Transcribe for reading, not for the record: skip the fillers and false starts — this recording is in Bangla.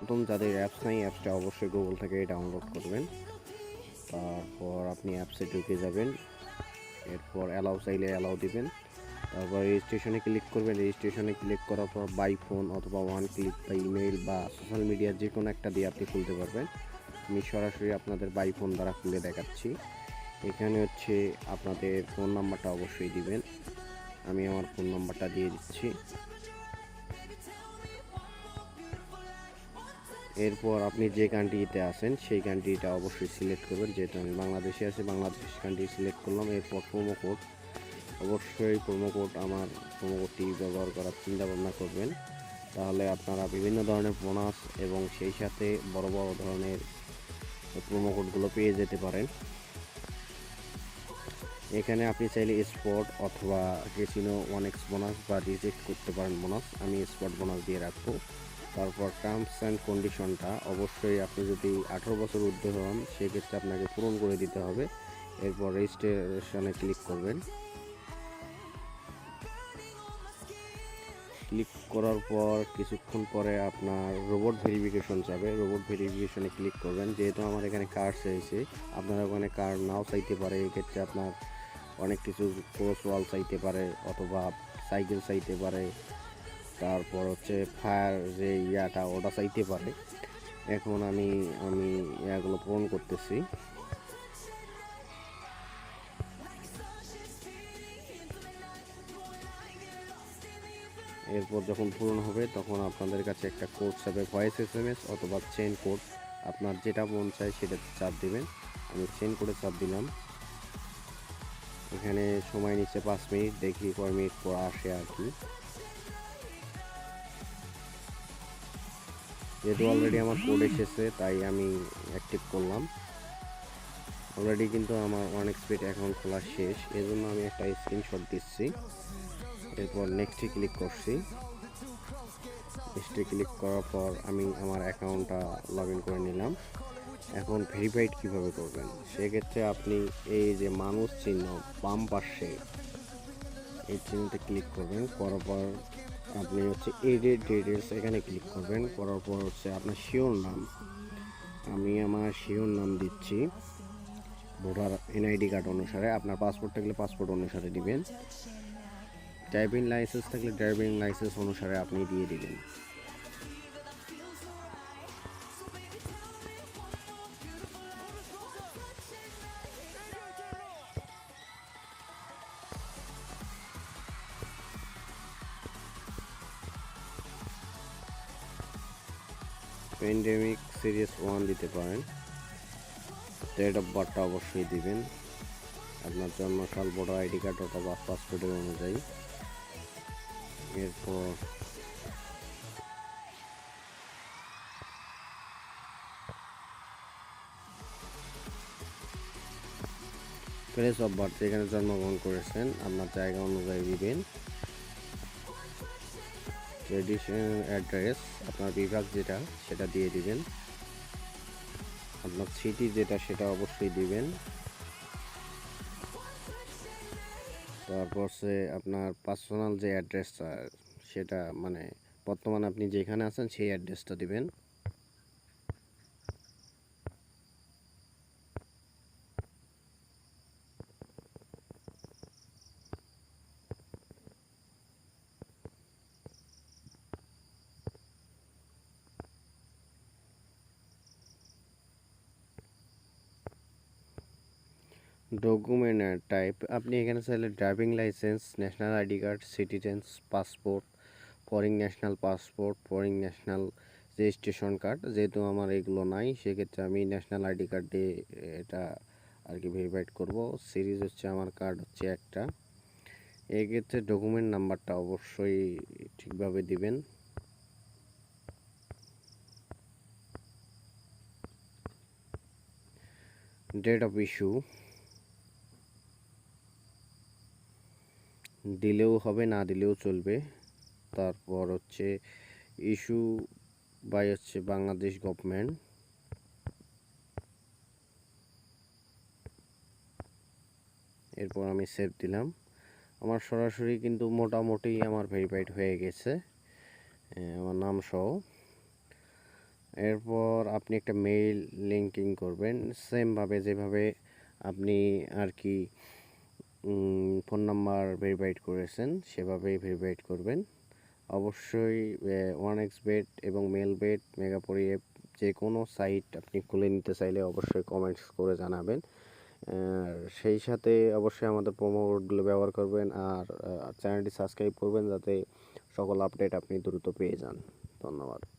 সর্বপ্রথম যাদের অ্যাপস নাই, অ্যাপসটা অবশ্যই গুগল থেকে ডাউনলোড করবেন। তারপর আপনি অ্যাপসে ঢুকে যাবেন, এরপর অ্যালাউ চাইলে অ্যালাউ দিবেন। তারপর রেজিস্ট্রেশনে ক্লিক করবেন। রেজিস্ট্রেশনে ক্লিক করার পর বাই ফোন অথবা ওয়ান ক্লিক বা ইমেইল বা সোশ্যাল মিডিয়ার যে কোনো একটা দিয়ে আপনি খুলতে পারবেন। আমি সরাসরি আপনাদের বাই ফোন দ্বারা খুলে দেখাচ্ছি। এখানে হচ্ছে আপনাদের ফোন নাম্বারটা অবশ্যই দিবেন। আমি আমার ফোন নাম্বারটা দিয়ে দিচ্ছি। এরপর আপনি যে কান্ট্রিতে আছেন সেই কান্ট্রিটা অবশ্যই সিলেক্ট করবেন। যেহেতু আমি বাংলাদেশে আছি, বাংলাদেশ কান্ট্রি সিলেক্ট করলাম। এরপর প্রোমো কোড, অবশ্যই প্রোমো কোড, আমার প্রোমো কোডটি ব্যবহার করার চিন্তা ভাবনা করবেন। তাহলে আপনারা বিভিন্ন ধরনের বোনাস এবং সেই সাথে বড় বড় ধরনের প্রোমো কোডগুলো পেয়ে যেতে পারেন। এখানে আপনি চাইলে স্পট অথবা ক্যাসিনো 1x বোনাস বা রিজেক্ট করতে পারেন বোনাস। আমি স্পট বোনাস দিয়ে রাখবো। তারপর টার্মস অ্যান্ড কন্ডিশনটা অবশ্যই আপনি যদি 18 বছর ঊর্ধ্ব হন সেক্ষেত্রে আপনাকে পূরণ করে দিতে হবে। এরপর রেজিস্ট্রেশনে ক্লিক করবেন। ক্লিক করার পর কিছুক্ষণ পরে আপনার রোবট ভেরিফিকেশন যাবে। রোবট ভেরিফিকেশনে ক্লিক করবেন। যেহেতু আমার এখানে কার্ড চাইছে, আপনার ওখানে কার্ড নাও চাইতে পারে। এক্ষেত্রে আপনার অনেক কিছু ক্রস ওয়াল চাইতে পারে অথবা সাইকেল চাইতে পারে। তারপর হচ্ছে ফায়ার যে ইয়াটা ওটা চাইতে পারে। এখন আমি ইয়াগুলো পূরণ করতেছি। এরপর যখন পূরণ হবে তখন আপনাদের কাছে একটা কোড যাবে, ভয়েস SMS অথবা চেন কোড। আপনার যেটা মন চায় সেটা চাপ দিবেন। আমি চেন কোডে চাপ দিলাম। এখানে সময় নিচ্ছে 5 মিনিট, দেখি কয় মিনিট পর আসে আর কি। যেহেতু অলরেডি আমার কোড এসেছে তাই আমি অ্যাক্টিভ করলাম। অলরেডি কিন্তু আমার 1x Bet অ্যাকাউন্ট খোলা শেষ, এজন্য আমি একটা স্ক্রিনশট দিচ্ছি। এরপর নেক্সটে ক্লিক করছি। নেক্সটে ক্লিক করার পর আমি আমার অ্যাকাউন্টটা লগ ইন করে নিলাম। এখন ভেরিফাইড কিভাবে করবেন, সেক্ষেত্রে আপনি এই যে মানুষ চিহ্ন বাম পাশে এই চিহ্নতে ক্লিক করবেন। করার পর আপনি হচ্ছে এডিট ডিটেলস এখানে ক্লিক করবেন। করার পর হচ্ছে আপনার শিওর নাম, আমি আমার শিওর নাম দিচ্ছি ভোটার এনআইডি কার্ড অনুসারে। আপনার পাসপোর্ট থাকলে পাসপোর্ট অনুসারে দিবেন। ড্রাইভিং লাইসেন্স থাকলে ড্রাইভিং লাইসেন্স অনুসারে আপনি দিয়ে দিবেন। প্যান্ডেমিক সিরিয়াস 1 দিতে পারেন। ডেট অফ বার্থটা অবশ্যই দিবেন, আপনার জন্মসাল, ভোটার আইডি কার্ড অথবা পাসপোর্টের অনুযায়ী। এরপর প্লেস অফ বার্থ, যেখানে জন্মগ্রহণ করেছেন আপনার জায়গা অনুযায়ী দিবেন। ট্রেডিশনাল অ্যাড্রেস, আপনার বিভাগ যেটা সেটা দিয়ে দিবেন। আপনার সিটি যেটা সেটা অবশ্যই দিবেন। তারপর সে আপনার পার্সোনাল যে অ্যাড্রেসটা সেটা মানে বর্তমানে আপনি যেখানে আছেন সেই অ্যাড্রেসটা দিবেন। ডকুমেন্ট টাইপ, আপনি এখানে চাইলে driving licence, national ID card, citizens passport, foreign national passport, foreign national registration card. যেহেতু আমার এগুলো নাই সেক্ষেত্রে আমি ন্যাশনাল আইডি কার্ড দিয়ে এটা আর কি ভেরিফাইড করব। সিরিজ হচ্ছে আমার কার্ড হচ্ছে একটা। এক্ষেত্রে ডকুমেন্ট নাম্বারটা অবশ্যই ঠিকভাবে দিবেন। ডেট অফ ইস্যু দিলেও হবে, না দিলেও চলবে। তারপর হচ্ছে ইস্যু বাই হচ্ছে বাংলাদেশ গভর্নমেন্ট। এরপর আমি সেভ দিলাম। আমার সরাসরি কিন্তু মোটামুটি আমার ভেরিফাইড হয়ে গেছে আমার নাম সহ। এরপর আপনি একটা মেইল লিঙ্কিং করবেন সেমভাবে যেভাবে আপনি আর কি ফোন নাম্বার ভেরিফাইড করেছেন সেভাবেই ভেরিফাইড করবেন। অবশ্যই 1xBet এবং মেলবেট মেগাপরি অ্যাপ যে কোনো সাইট আপনি খুলে নিতে চাইলে অবশ্যই কমেন্টস করে জানাবেন। সেই সাথে অবশ্যই আমাদের প্রোমো কোডগুলো ব্যবহার করবেন আর চ্যানেলটি সাবস্ক্রাইব করবেন যাতে সকল আপডেট আপনি দ্রুত পেয়ে যান। ধন্যবাদ।